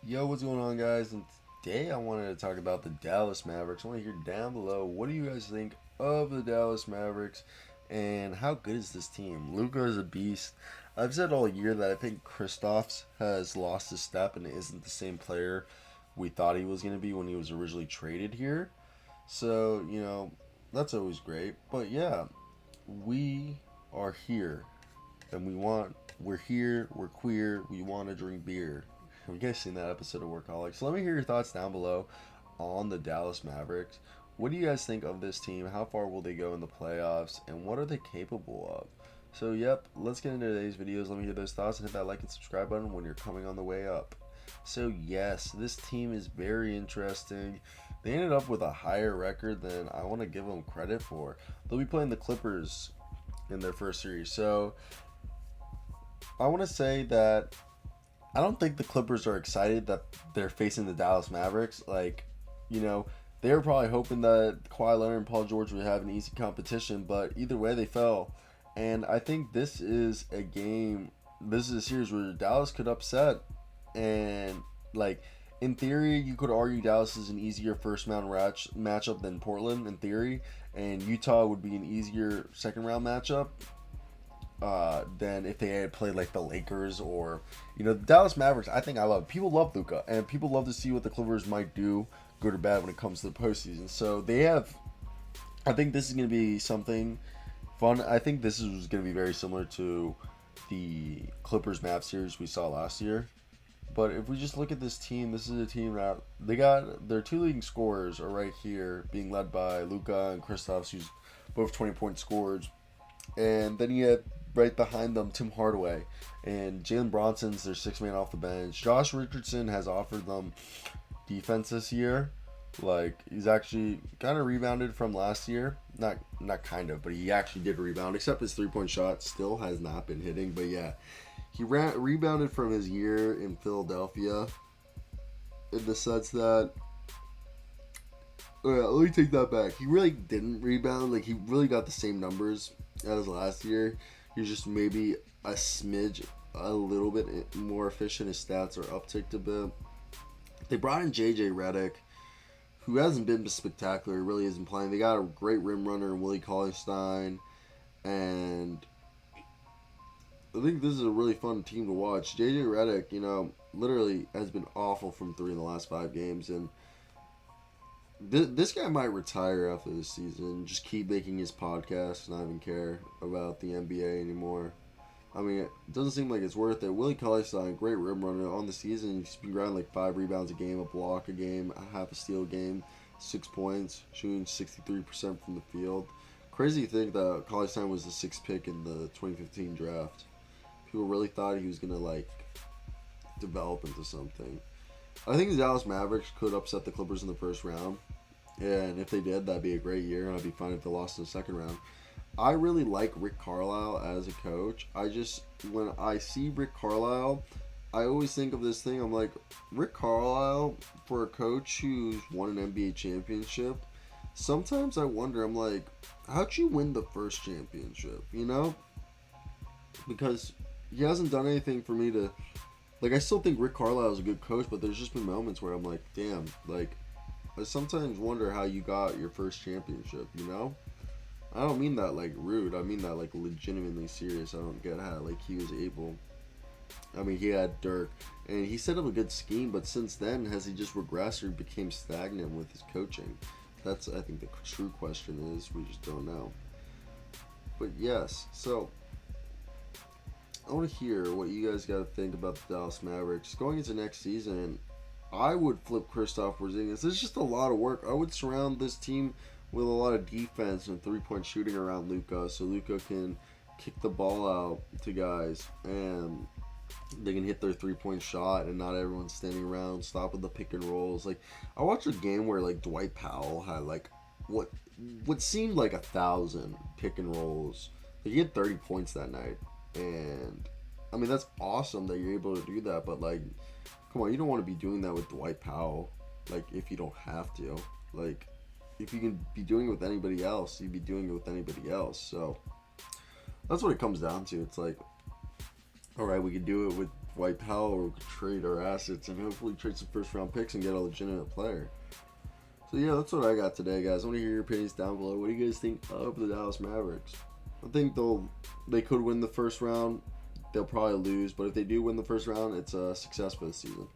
Yo, what's going on, guys? And today I wanted to talk about the Dallas Mavericks. I want to hear down below, what do you guys think of the Dallas Mavericks and how good is this team? Luka is a beast. I've said all year that I think Kristaps has lost his step and isn't the same player we thought he was going to be when he was originally traded here. So, that's always great. But yeah, we are here and we're here, we're queer, we want to drink beer. Have you guys seen that episode of Workaholics? So let me hear your thoughts down below on the Dallas Mavericks. What do you guys think of this team? How far will they go in the playoffs? And what are they capable of? So, yep, let's get into today's videos. Let me hear those thoughts and hit that like and subscribe button when you're coming on the way up. So, yes, this team is very interesting. They ended up with a higher record than I want to give them credit for. They'll be playing the Clippers in their first series. So, I want to say that I don't think the Clippers are excited that they're facing the Dallas Mavericks. You know, they were probably hoping that Kawhi Leonard and Paul George would have an easy competition, but either way, they fell. And I think this is a game, this is a series where Dallas could upset. And, like, in theory, you could argue Dallas is an easier first round matchup than Portland, in theory. And Utah would be an easier second round matchup than if they had played like the Lakers or the Dallas Mavericks. I think I love people love Luka and people love to see what the Clippers might do, good or bad, when it comes to the postseason. So they have. I think this is going to be something fun. I think this is going to be very similar to the Clippers Mavs series we saw last year. But if we just look at this team, this is a team that they got their two leading scorers are right here, being led by Luka and Kristaps, who's both 20-point scorers. And then you have right behind them Tim Hardaway. And Jalen Bronson's their sixth man off the bench. Josh Richardson has offered them defense this year. Like, he's actually kind of rebounded from last year. Not kind of, but he actually did rebound. Except his three-point shot still has not been hitting. But yeah, he rebounded from his year in Philadelphia in the sense that let me take that back. He really didn't rebound. Like, he really got the same numbers as last year. He's just maybe a smidge, a little bit more efficient. His stats are upticked a bit. They brought in JJ Redick, who hasn't been spectacular. He really isn't playing. They got a great rim runner in Willie Cauley-Stein. And I think this is a really fun team to watch. JJ Redick, literally has been awful from three in the last 5 games. And this guy might retire after this season. Just keep making his podcast, not even care about the NBA anymore. I mean, it doesn't seem like it's worth it. Willie Cauley-Stein, great rim runner on the season. He's been grinding like 5 rebounds a game, a block a game, a half a steal a game, 6 points, shooting 63% from the field. Crazy to think that Cauley-Stein was the 6th pick in the 2015 draft. People really thought he was gonna develop into something. I think the Dallas Mavericks could upset the Clippers in the first round. And if they did, that'd be a great year. And I'd be fine if they lost in the second round. I really like Rick Carlisle as a coach. When I see Rick Carlisle, I always think of this thing. I'm like, Rick Carlisle, for a coach who's won an NBA championship, sometimes I wonder, I'm like, how'd you win the first championship? Because he hasn't done anything for me to. I still think Rick Carlisle is a good coach, but there's just been moments where I'm like, damn, I sometimes wonder how you got your first championship. I don't mean that, rude. I mean that, legitimately serious. I don't get how, he was able. I mean, he had Dirk, and he set up a good scheme, but since then, has he just regressed or became stagnant with his coaching? That's, I think, the true question is. We just don't know. But yes, so I want to hear what you guys got to think about the Dallas Mavericks. Going into next season, I would flip Kristaps Porzingis. It's just a lot of work. I would surround this team with a lot of defense and three-point shooting around Luka, so Luka can kick the ball out to guys and they can hit their three-point shot and not everyone's standing around, stop with the pick and rolls. I watched a game where Dwight Powell had what seemed like 1,000 pick and rolls. He had 30 points that night. And I mean, that's awesome that you're able to do that, but come on, you don't want to be doing that with Dwight Powell, if you don't have to. If you can be doing it with anybody else, you'd be doing it with anybody else. So that's what it comes down to. It's all right, we can do it with White Powell trade our assets and hopefully trade some first round picks and get a legitimate player. So yeah, that's what I got today, guys. I want to hear your opinions down below. What do you guys think of the Dallas Mavericks? I think they could win the first round. They'll probably lose, but if they do win the first round, it's a success for the season.